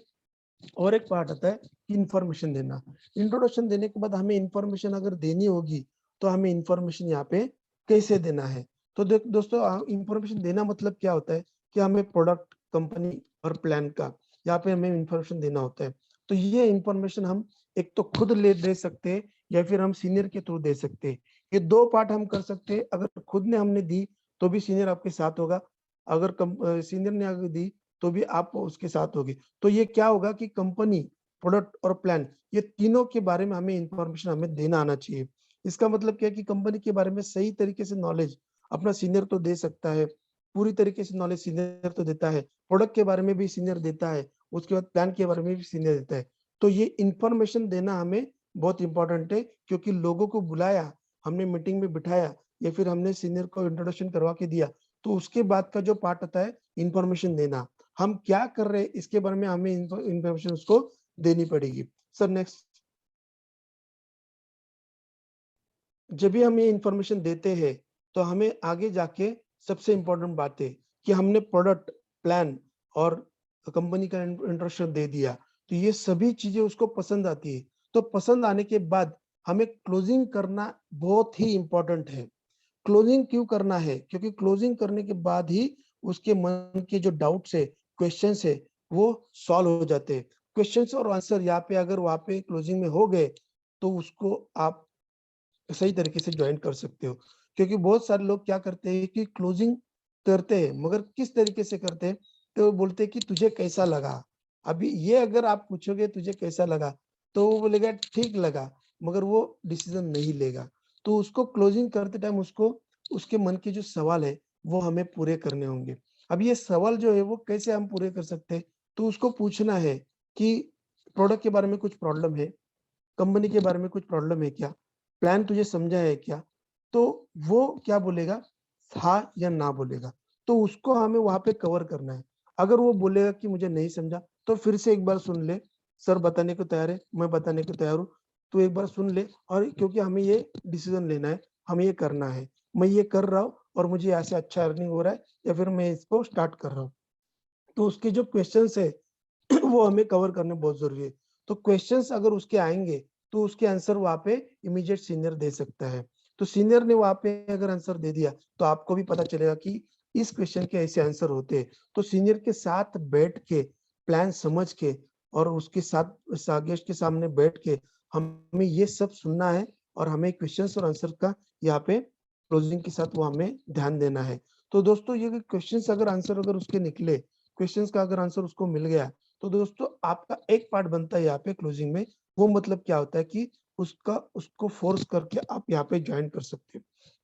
और एक पार्ट आता है कि इंफॉर्मेशन देना। इंट्रोडक्शन देने के बाद हमें इंफॉर्मेशन अगर देनी होगी, तो हमें इंफॉर्मेशन यहाँ पे कैसे देना है? तो दोस्तों इंफॉर्मेशन देना मतलब क्या होता है कि हमें प्रोडक्ट, कंपनी और प्लान का यहाँ पे हमें इंफॉर्मेशन देना होता है। तो ये इंफॉर्मेशन हम एक तो खुद ले दे सकते हैं, या फिर हम सीनियर के थ्रू दे सकते हैं। ये दो पार्ट हम कर सकते हैं। अगर खुद ने हमने दी तो भी सीनियर आपके साथ होगा, अगर सीनियर ने अगर दी तो भी आप उसके साथ होगे। तो ये क्या होगा कि कंपनी, प्रोडक्ट और प्लान, ये तीनों के बारे में हमें इंफॉर्मेशन हमें देना आना चाहिए। इसका मतलब क्या है कि कंपनी के बारे में सही तरीके से नॉलेज अपना सीनियर तो दे सकता है, पूरी तरीके से नॉलेज सीनियर तो देता है, प्रोडक्ट के बारे में भी सीनियर देता है, उसके बाद प्लान के बारे में भी सीनियर देता है। तो ये इंफॉर्मेशन देना हमें बहुत इंपॉर्टेंट है, क्योंकि लोगों को बुलाया, हमने मीटिंग में बिठाया, या फिर हमने सीनियर को इंट्रोडक्शन करवा के दिया, तो उसके बाद का जो पार्ट आता है इंफॉर्मेशन देना, हम क्या कर रहे हैं इसके बारे में हमें इंफॉर्मेशन उसको देनी पड़ेगी। Sir next. जब भी हम ये इंफॉर्मेशन देते हैं, तो हमें आगे जाके सबसे इंपॉर्टेंट बात है कि हमने प्रोडक्ट, प्लान और कंपनी का इंट्रोडक्शन दे दिया, तो ये सभी चीजें उसको पसंद आती है। तो पसंद आने के बाद हमें क्लोजिंग करना बहुत ही इंपॉर्टेंट है। क्लोजिंग क्यों करना है? क्योंकि क्लोजिंग करने के बाद ही उसके मन के जो डाउट्स है, क्वेश्चंस है, वो सॉल्व हो जाते हैं। क्वेश्चंस और आंसर यहाँ पे अगर वहाँ पे क्लोजिंग में हो गए, तो उसको आप सही तरीके से ज्वाइन कर सकते हो। क्योंकि बहुत सारे लोग क्या करते हैं कि क्लोजिंग करते हैं, मगर किस तरीके से करते हैं, तो वो बोलते हैं कि तुझे कैसा लगा। अभी ये अगर आप पूछोगे तुझे कैसा लगा, तो वो बोलेगा ठीक लगा, मगर वो डिसीजन नहीं लेगा। तो उसको क्लोजिंग करते टाइम उसको उसके मन के जो सवाल है वो हमें पूरे करने होंगे। अब ये सवाल जो है वो कैसे हम पूरे कर सकते हैं, तो उसको पूछना है कि प्रोडक्ट के बारे में कुछ प्रॉब्लम है, कंपनी के बारे में कुछ प्रॉब्लम है क्या, प्लान तुझे समझा है क्या, तो वो क्या बोलेगा, हाँ या ना बोलेगा, तो उसको हमें वहां पे कवर करना है। अगर वो बोलेगा कि मुझे नहीं समझा, तो फिर से एक बार सुन ले, सर बताने को तैयार है, मैं बताने को तैयार हूँ, तो एक बार सुन ले, और क्योंकि हमें ये डिसीजन लेना है, हमें ये करना है, मैं ये कर रहा हूँ और मुझे ऐसे अच्छा अर्निंग हो रहा है, या फिर मैं इसको स्टार्ट कर रहा हूँ, तो उसके जो क्वेश्चंस है वो हमें कवर करने बहुत जरूरी है। तो क्वेश्चंस अगर उसके आएंगे, तो उसके आंसर वहां पे इमीडिएट सीनियर दे सकता है। तो सीनियर ने वहां पे अगर आंसर दे दिया, तो आपको भी पता चलेगा कि इस क्वेश्चन के ऐसे आंसर होते हैं। तो सीनियर के साथ बैठ के, प्लान समझ के, और उसके साथ गेस्ट के सामने बैठ के हमें ये सब सुनना है, और हमें क्वेश्चंस और आंसर का यहाँ पे क्लोजिंग के साथ वो हमें ध्यान देना है। तो दोस्तों ये क्वेश्चंस अगर आंसर अगर उसके निकले, क्वेश्चंस का अगर आंसर उसको मिल गया, तो दोस्तों आपका एक पार्ट बनता है यहाँ पे क्लोजिंग में। वो मतलब क्या होता है कि उसको फोर्स करके आप यहाँ पे ज्वाइन कर सकते हो।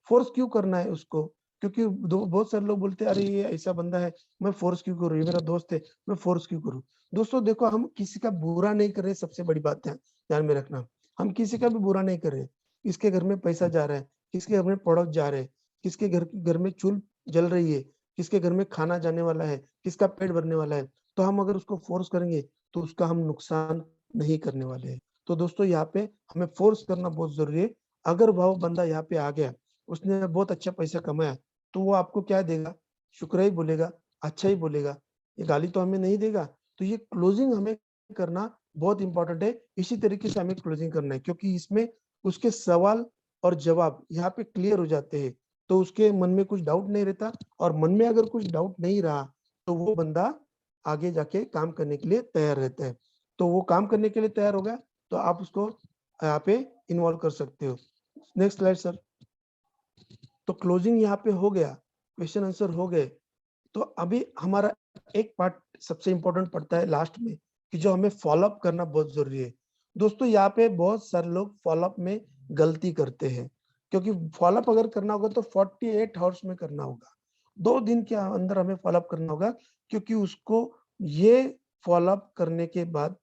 फोर्स क्यों करना है उसको, क्योंकि बहुत सारे लोग बोलते हैं अरे ये ऐसा बंदा है, मैं फोर्स क्यों करूँ, ये मेरा दोस्त है, मैं फोर्स क्यों करूँ। दोस्तों देखो, हम किसी का बुरा नहीं कर रहे, सबसे बड़ी बात है ध्यान में रखना, हम किसी का भी बुरा नहीं कर रहे। किसके घर में पैसा जा रहा है, किसके घर में प्रोडक्ट जा रहे हैं, किसके घर में चूल जल रही है, किसके घर में खाना जाने वाला है, किसका पेट भरने वाला है, तो हम अगर उसको फोर्स करेंगे तो उसका हम नुकसान नहीं करने वाले हैं। तो दोस्तों यहाँ पे हमें फोर्स करना बहुत जरूरी है। अगर वो बंदा यहाँ पे आ गया, उसने बहुत अच्छा पैसा कमाया, तो वो आपको क्या देगा, शुक्र ही बोलेगा, अच्छा ही बोलेगा, ये गाली तो हमें नहीं देगा। तो ये क्लोजिंग हमें करना बहुत इंपॉर्टेंट है। इसी तरीके से हमें क्लोजिंग करना है, क्योंकि इसमें उसके सवाल और जवाब यहाँ पे क्लियर हो जाते हैं, तो उसके मन में कुछ डाउट नहीं रहता, और मन में अगर कुछ डाउट नहीं रहा, तो वो बंदा आगे जाके काम करने के लिए तैयार रहता है। तो वो काम करने के लिए तैयार होगा, तो आप उसको यहाँ पे इन्वॉल्व कर सकते हो। Next slide sir. तो क्लोजिंग यहाँ पे हो गया, क्वेश्चन आंसर हो गए। तो अभी हमारा एक पार्ट सबसे इंपॉर्टेंट पड़ता है लास्ट में, कि जो हमें फॉलोअप करना बहुत जरूरी है। दोस्तों यहाँ पे बहुत सारे लोग फॉलोअप में गलती करते हैं, क्योंकि फॉलोअप अगर करना होगा तो 48 आवर्स में करना होगा, 2 दिन के अंदर हमें फॉलोअप करना होगा। क्योंकि उसको ये फॉलोअप करने के बाद,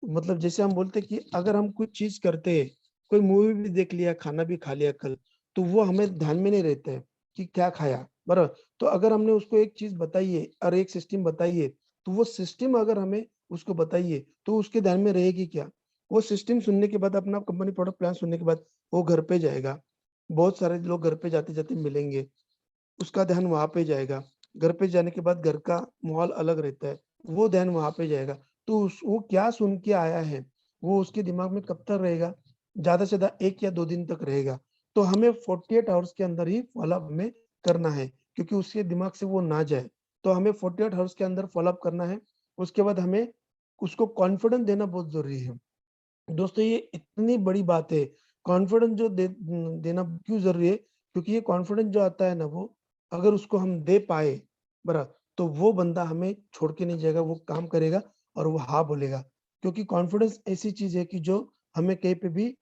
मतलब जैसे हम बोलते हैं कि अगर हम कुछ चीज करते हैं, कोई मूवी भी देख लिया, खाना भी खा लिया कल, तो वो हमें ध्यान में नहीं रहता है कि क्या खाया, बराबर। तो अगर हमने उसको एक चीज बताई है और एक सिस्टम बताई है, तो वो सिस्टम अगर हमें उसको बताइए, तो उसके ध्यान में रहेगी क्या, वो सिस्टम सुनने के बाद, अपना कंपनी प्रोडक्ट प्लान सुनने के बाद वो घर पे जाएगा। बहुत सारे लोग घर पे जाते जाते मिलेंगे, उसका ध्यान वहां पे जाएगा। घर पे जाने के बाद घर का माहौल अलग रहता है, वो ध्यान वहां पे जाएगा। तो वो क्या सुन के आया है, वो उसके दिमाग में कब तक रहेगा, ज्यादा से ज्यादा 1 या 2 दिन तक रहेगा। तो हमें 48 आवर्स के अंदर ही फॉलोअप हमें करना है, क्योंकि उसके दिमाग से वो ना जाए। तो हमें 48 आवर्स के अंदर फॉलोअप करना है। उसके बाद हमें उसको कॉन्फिडेंस देना बहुत जरूरी है। दोस्तों ये इतनी बड़ी बात है, कॉन्फिडेंस जो देना क्यों जरूरी है, क्योंकि ये कॉन्फिडेंस जो आता है ना, वो अगर उसको हम दे पाए, बराबर, तो वो बंदा हमें छोड़ के नहीं जाएगा, वो काम करेगा और वो हाँ बोलेगा। क्योंकि कॉन्फिडेंस ऐसी चीज है कि जो हमें कहीं पे भी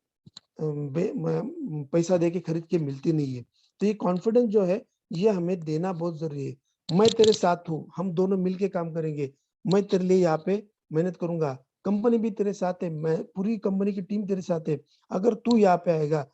पैसा दे के खरीद के मिलती नहीं है। तो ये कॉन्फिडेंस जो है, ये हमें देना बहुत जरूरी है। मैं तेरे साथ हूँ, हम दोनों मिलके काम करेंगे, मैं तेरे लिए यहाँ पे मेहनत करूंगा, कंपनी भी तेरे साथ है, मैं पूरी कंपनी की टीम तेरे साथ है। अगर तू यहाँ पे आएगा,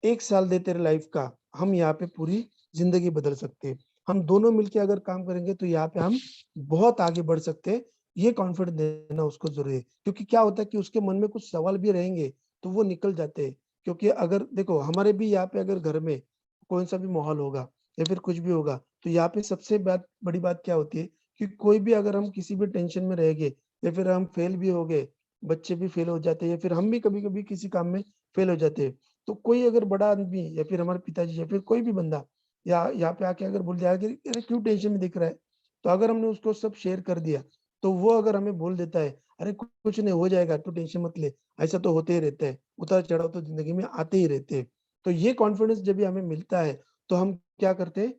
1 साल दे तेरे लाइफ का, हम यहाँ पे पूरी जिंदगी बदल सकते हैं। हम दोनों मिलके अगर काम करेंगे, तो यहाँ पे हम बहुत आगे बढ़ सकते हैं। ये कॉन्फिडेंस देना उसको जरूरी है, क्योंकि क्या होता है कि उसके मन में कुछ सवाल भी रहेंगे, तो वो निकल जाते हैं। क्योंकि अगर देखो, हमारे भी यहाँ पे अगर घर में कोई सा भी माहौल होगा या फिर कुछ भी होगा, तो यहाँ पे सबसे बड़ी बात क्या होती है कि कोई भी अगर हम किसी भी टेंशन में रहेंगे, या फिर हम फेल भी हो गए, बच्चे भी फेल हो जाते हैं, या फिर हम भी कभी कभी किसी काम में फेल हो जाते हैं, तो कोई अगर बड़ा आदमी या फिर हमारे पिताजी या फिर कोई भी बंदा या यहाँ पे आके अगर बोल दिया कि अरे क्यों टेंशन में दिख रहा है, तो अगर हमने उसको सब शेयर कर दिया, तो वो अगर हमें बोल देता है अरे कुछ नहीं हो जाएगा, तू टेंशन मत ले, ऐसा तो होते ही रहता है, उतार चढ़ाव तो जिंदगी में आते ही रहते हैं। तो ये कॉन्फिडेंस जब भी हमें मिलता है, तो हम क्या करते हैं,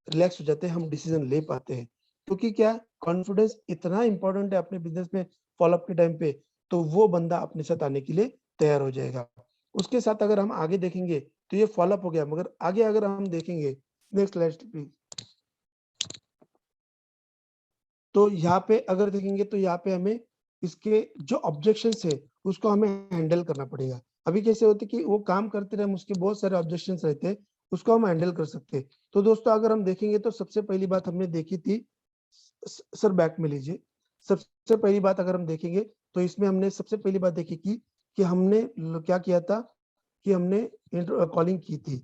रिलैक्स हो जाते हैं, हम डिसीजन ले पाते हैं। क्योंकि क्या, कॉन्फिडेंस इतना इंपॉर्टेंट है अपने बिजनेस में फॉलोअप के टाइम पे, तो वो बंदा अपने साथ आने के लिए तैयार हो जाएगा। उसके साथ अगर हम आगे देखेंगे, तो ये फॉलोअप हो गया, मगर आगे अगर हम देखेंगे, नेक्स्ट स्लाइड प्लीज। तो यहाँ पे अगर देखेंगे तो यहाँ पे हमें इसके जो ऑब्जेक्शंस है उसको हमें हैंडल करना पड़ेगा। अभी कैसे होते कि वो काम करते रहे, उसके बहुत सारे ऑब्जेक्शंस रहते हैं, उसको हम हैंडल कर सकते हैं। तो दोस्तों अगर हम देखेंगे तो सबसे पहली बात हमने देखी थी, सर बैक में लीजिए। सबसे पहली बात अगर हम देखेंगे तो इसमें हमने सबसे पहली बात देखी कि हमने क्या किया था कि हमने कॉलिंग की थी।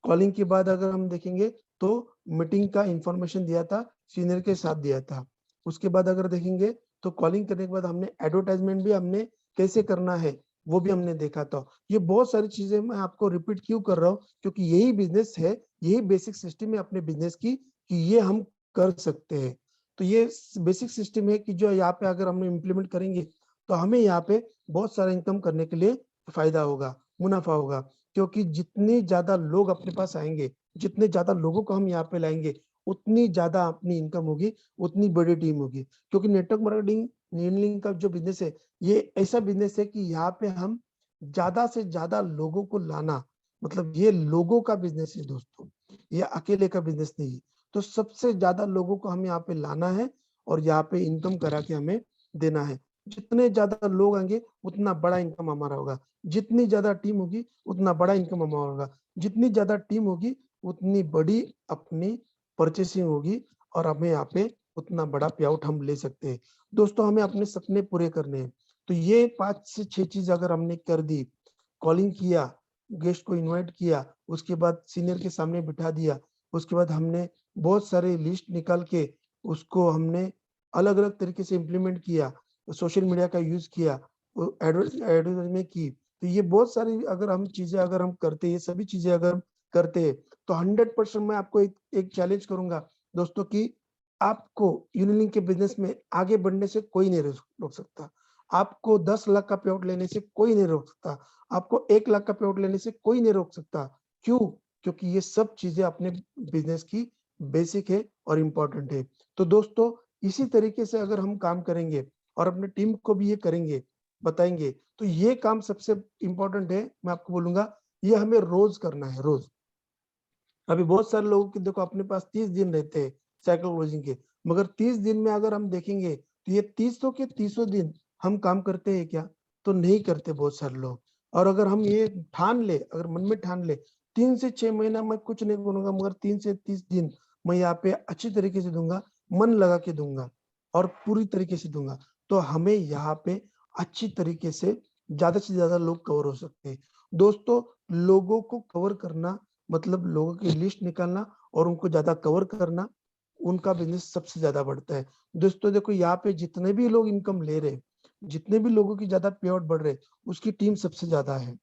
कॉलिंग के बाद अगर हम देखेंगे तो मीटिंग का इंफॉर्मेशन दिया था, सीनियर के साथ दिया था। उसके बाद अगर देखेंगे तो कॉलिंग करने के बाद हमने एडवर्टाइजमेंट भी हमने कैसे करना है वो भी हमने देखा था। ये बहुत सारी चीजें मैं आपको रिपीट क्यों कर रहा हूँ, क्योंकि यही बिजनेस है, यही बेसिक सिस्टम है अपने बिजनेस की कि ये हम कर सकते हैं। तो ये बेसिक सिस्टम है कि जो यहाँ पे अगर हम इम्प्लीमेंट करेंगे तो हमें यहाँ पे बहुत सारा इनकम करने के लिए फायदा होगा, मुनाफा होगा। क्योंकि जितने ज्यादा लोग अपने पास आएंगे, जितने ज्यादा लोगों को हम यहाँ पे लाएंगे, उतनी ज्यादा अपनी इनकम होगी, उतनी बड़ी टीम होगी। क्योंकि नेटवर्क मार्केटिंग नीडलिंग का जो बिजनेस है, ये ऐसा बिजनेस है कि यहाँ पे हम ज्यादा से ज्यादा लोगों को लाना, मतलब ये लोगों का बिजनेस है दोस्तों, ये अकेले का बिजनेस नहीं है। तो सबसे ज्यादा लोगों को हम यहाँ पे लाना है और यहाँ पे इनकम करा के हमें देना है। जितने ज्यादा लोग आएंगे उतना बड़ा इनकम हमारा होगा, जितनी ज्यादा टीम होगी उतना बड़ा इनकम हमारा होगा, जितनी ज्यादा टीम होगी उतनी बड़ी अपनी परचेसिंग होगी और हमें यहाँ पे उतना बड़ा पे आउट हम ले सकते हैं। दोस्तों हमें अपने सपने पूरे करने हैं। तो ये 5 से 6 चीज अगर हमने कर दी, कॉलिंग किया, गेस्ट को इनवाइट किया, उसके बाद सीनियर के सामने बिठा दिया, उसके बाद हमने बहुत सारे लिस्ट निकाल के उसको हमने अलग अलग तरीके से इम्प्लीमेंट किया, सोशल मीडिया का यूज किया, एडवर्टाइजमेंट की। तो ये बहुत सारी अगर हम चीजें अगर हम करते हैं, ये सभी चीजें अगर हम करते हैं तो 100% मैं आपको एक चैलेंज करूंगा दोस्तों कि आपको यूनिलिंक के बिजनेस में आगे बढ़ने से कोई नहीं रोक सकता। आपको 10 लाख का पे आउट लेने से कोई नहीं रोक सकता, आपको 1 लाख का पे आउट लेने से कोई नहीं रोक सकता। क्यों? क्योंकि ये सब चीजें अपने बिजनेस की बेसिक है और इम्पोर्टेंट है। तो दोस्तों इसी तरीके से अगर हम काम करेंगे और अपने टीम को भी ये करेंगे, बताएंगे, तो ये काम सबसे इम्पोर्टेंट है। मैं आपको बोलूंगा ये हमें रोज करना है, रोज। अभी बहुत सारे लोगों के देखो अपने पास 30 दिन रहते हैं साइकिल क्लोजिंग के, मगर 30 दिन में अगर हम देखेंगे तो ये 300 के 300 दिन हम काम करते हैं क्या? तो नहीं करते बहुत सारे लोग। और अगर हम ये ठान ले, अगर मन में ठान ले 3 से 6 महीना मैं कुछ नहीं करूंगा, मगर 3 से 30 दिन मैं यहाँ पे अच्छी तरीके से दूंगा, मन लगा के दूंगा और पूरी तरीके से दूंगा, तो हमें यहाँ पे अच्छी तरीके से ज्यादा लोग कवर हो सकते हैं। दोस्तों लोगों को कवर करना मतलब लोगों की लिस्ट निकालना और उनको ज्यादा कवर करना, उनका बिजनेस सबसे ज्यादा बढ़ता है। दोस्तों देखो यहाँ पे जितने भी लोग इनकम ले रहे, जितने भी लोगों की ज्यादा पे आउट बढ़ रहे, उसकी टीम सबसे ज्यादा है।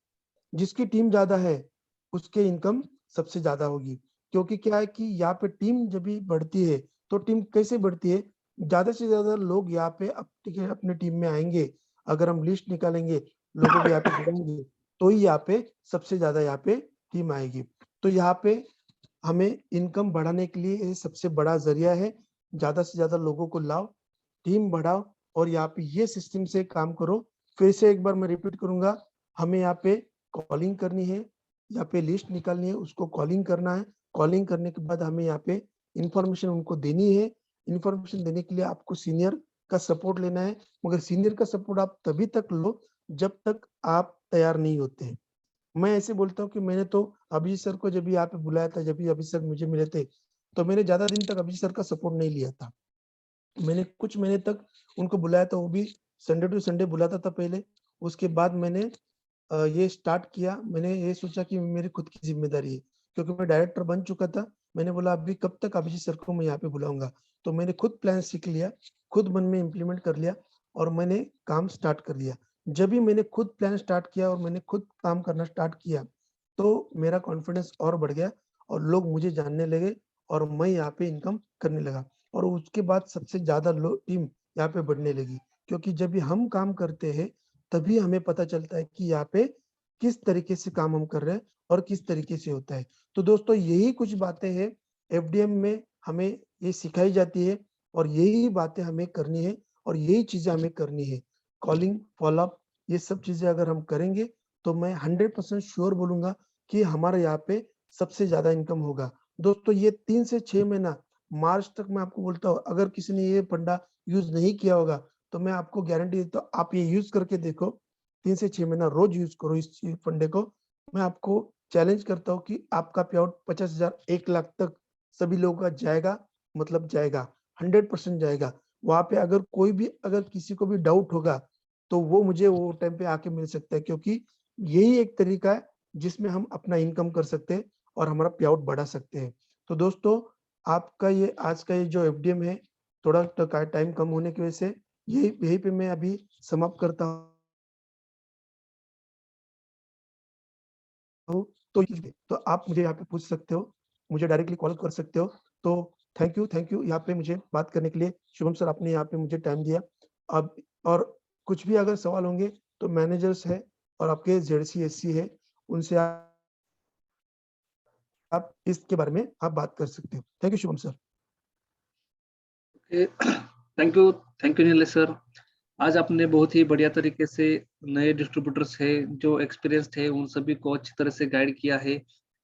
जिसकी टीम ज्यादा है उसके इनकम सबसे ज्यादा होगी। क्योंकि क्या है कि यहाँ पे टीम जब भी बढ़ती है तो टीम कैसे बढ़ती है, ज्यादा से ज्यादा लोग यहाँ पे अपने टीम में आएंगे। अगर हम लिस्ट निकालेंगे, लोगों को यहाँ पे जुड़ाएंगे, तो ही यहाँ पे सबसे ज्यादा यहाँ पे टीम आएगी। तो यहाँ पे हमें इनकम बढ़ाने के लिए ये सबसे बड़ा जरिया है। ज्यादा से ज्यादा लोगों को लाओ, टीम बढ़ाओ और यहाँ पे ये सिस्टम से काम करो। फिर से एक बार मैं रिपीट करूंगा, हमें यहाँ पे कॉलिंग करनी है, यहाँ पे लिस्ट निकालनी है, उसको कॉलिंग करना है। कॉलिंग करने के बाद हमें यहाँ पे इंफॉर्मेशन उनको देनी है। इंफॉर्मेशन देने के लिए आपको सीनियर का सपोर्ट लेना है, मगर सीनियर का सपोर्ट आप तभी तक लो जब तक आप तैयार नहीं होते हैं। मैं ऐसे बोलता हूँ कि मैंने तो अभिजीत सर को जब यहाँ पे बुलाया था, जब भी अभिजीत सर मुझे मिले थे, तो मैंने ज्यादा दिन तक अभिजीत सर का सपोर्ट नहीं लिया था। मैंने कुछ महीने तक उनको बुलाया था, वो भी संडे टू संडे बुलाता था पहले। उसके बाद मैंने ये स्टार्ट किया, मैंने ये सोचा कि मेरी खुद की जिम्मेदारी है, क्योंकि मैं डायरेक्टर बन चुका था। मैंने बोला अभी कब तक अभिजीत सर को मैं यहाँ पे बुलाऊंगा, तो मैंने खुद प्लान सीख लिया, खुद मन में इम्प्लीमेंट कर लिया और मैंने काम स्टार्ट कर दिया। जब भी मैंने खुद प्लान स्टार्ट किया और मैंने खुद काम करना स्टार्ट किया, तो मेरा कॉन्फिडेंस और बढ़ गया और लोग मुझे जानने लगे और मैं यहाँ पे इनकम करने लगा। और उसके बाद सबसे ज्यादा टीम यहाँ पे बढ़ने लगी, क्योंकि जब भी हम काम करते हैं तभी हमें पता चलता है कि यहाँ पे किस तरीके से काम हम कर रहे हैं और किस तरीके से होता है। तो दोस्तों यही कुछ बातें हैं एफडीएम में हमें ये सिखाई जाती है और यही बातें हमें करनी है और यही चीजें हमें करनी है। कॉलिंग, फॉलोअप, ये सब चीजें अगर हम करेंगे तो मैं 100% श्योर बोलूंगा कि हमारे यहाँ पे सबसे ज्यादा इनकम होगा। दोस्तों ये 3 से 6 महीना मार्च तक मैं आपको बोलता हूँ, अगर किसी ने ये फंडा यूज नहीं किया होगा तो मैं आपको गारंटी देता हूँ, आप ये यूज करके देखो, 3 से 6 महीना रोज यूज करो इस फंडे को। मैं आपको चैलेंज करता हूँ कि आपका पे आउट 50,000 1 लाख तक सभी लोगों का जाएगा, मतलब जाएगा, 100% जाएगा। वहां पे अगर किसी को भी डाउट होगा तो वो मुझे वो टाइम पे आके मिल सकता है, क्योंकि यही एक तरीका है जिसमें हम अपना इनकम कर सकते हैं और हमारा पे आउट बढ़ा सकते हैं। तो दोस्तों, आपका ये आज का ये जो एफडीएम है, थोड़ा टाइम कम होने की वजह से यही पे मैं अभी समाप्त करता हूँ। तो आप मुझे यहाँ पे पूछ सकते हो, मुझे डायरेक्टली कॉल कर सकते हो। तो थैंक यू यहाँ पे मुझे बात करने के लिए। शुभम सर, आपने यहाँ पे मुझे टाइम दिया। अब और कुछ भी अगर सवाल होंगे तो मैनेजर्स है और आपके जेडसी एससी है, उनसे आप इसके बारे में आप बात कर सकते हो। Thank you Shubham sir. Thank you Nilesh sir. आज आपने बहुत ही बढ़िया तरीके से नए डिस्ट्रीब्यूटर्स है जो एक्सपीरियंस्ड है उन सभी को अच्छी तरह से गाइड किया है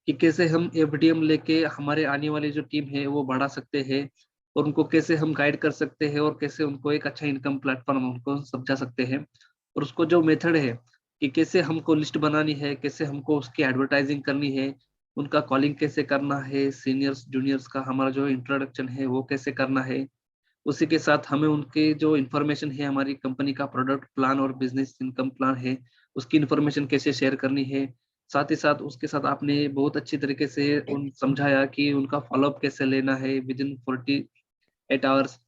कि कैसे हम एफडीएम लेके हमारे आने वाली जो टीम है वो बढ़ा सकते हैं और उनको कैसे हम गाइड कर सकते हैं और कैसे उनको एक अच्छा इनकम प्लेटफॉर्म उनको समझा सकते हैं। और उसको जो मेथड है कि कैसे हमको लिस्ट बनानी है, कैसे हमको उसकी एडवर्टाइजिंग करनी है, उनका कॉलिंग कैसे करना है, सीनियर्स जूनियर्स का हमारा जो इंट्रोडक्शन है वो कैसे करना है, उसी के साथ हमें उनके जो इन्फॉर्मेशन है हमारी कंपनी का प्रोडक्ट प्लान और बिजनेस इनकम प्लान है उसकी इन्फॉर्मेशन कैसे शेयर करनी है। साथ ही साथ उसके साथ आपने बहुत अच्छी तरीके से उन समझाया कि उनका फॉलोअप कैसे लेना है विद इन 48 आवर्स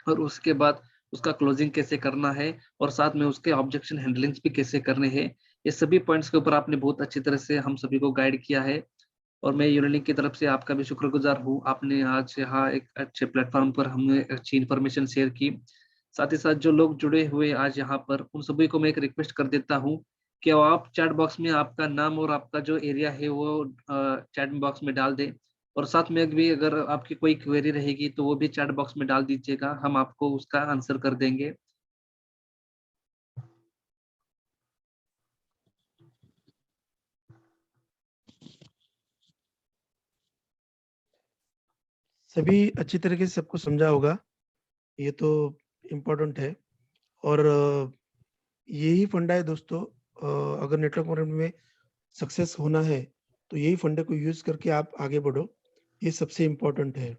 और उसके बाद उसका क्लोजिंग कैसे करना है और साथ में उसके ऑब्जेक्शन हैंडलिंग्स भी कैसे करने हैं। ये सभी पॉइंट्स के ऊपर आपने बहुत अच्छी तरह से हम सभी को गाइड किया है और मैं यूनिलिंक की तरफ से आपका भी शुक्रगुजार हूँ। आपने आज यहाँ एक अच्छे प्लेटफॉर्म पर हमें अच्छी इन्फॉर्मेशन शेयर की। साथ ही साथ जो लोग जुड़े हुए आज यहाँ पर उन सभी को मैं एक रिक्वेस्ट कर देता हूँ कि आप चैट बॉक्स में आपका नाम और आपका जो एरिया है वो चैट बॉक्स में डाल दें और साथ में भी अगर आपकी कोई क्वेरी रहेगी तो वो भी चैट बॉक्स में डाल दीजिएगा, हम आपको उसका आंसर कर देंगे। सभी अच्छी तरीके से सबको समझा होगा, ये तो इम्पोर्टेंट है। और यही फंडा है दोस्तों, अगर नेटवर्क मार्केटिंग में सक्सेस होना है तो यही फंडे को यूज करके आप आगे बढ़ो, ये सबसे इम्पोर्टेंट है।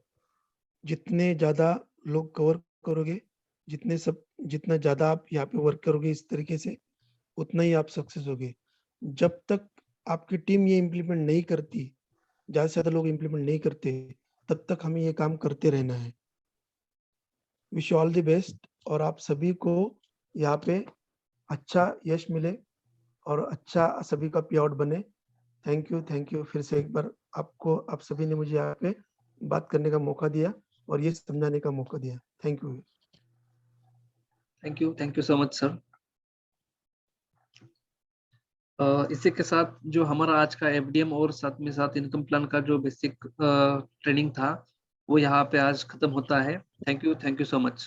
जितने ज्यादा लोग कवर करोगे, जितना ज्यादा आप यहाँ पे वर्क करोगे इस तरीके से, उतना ही आप सक्सेस होगे। जब तक आपकी टीम ये इम्प्लीमेंट नहीं करती, ज्यादा से ज्यादा लोग इम्प्लीमेंट नहीं करते, तब तक हमें ये काम करते रहना है। Wish you all the best और आप सभी को यहाँ पे अच्छा यश मिले और अच्छा सभी का पे आउट बने। थैंक यू फिर से एक बार आपको, आप सभी ने मुझे यहाँ पे बात करने का मौका दिया और ये समझाने का मौका दिया। Thank you. Thank you so much sir. इसी के साथ जो हमारा आज का एफडीएम और साथ में साथ इनकम प्लान का जो बेसिक ट्रेनिंग था वो यहाँ पे आज खत्म होता है। Thank you so much.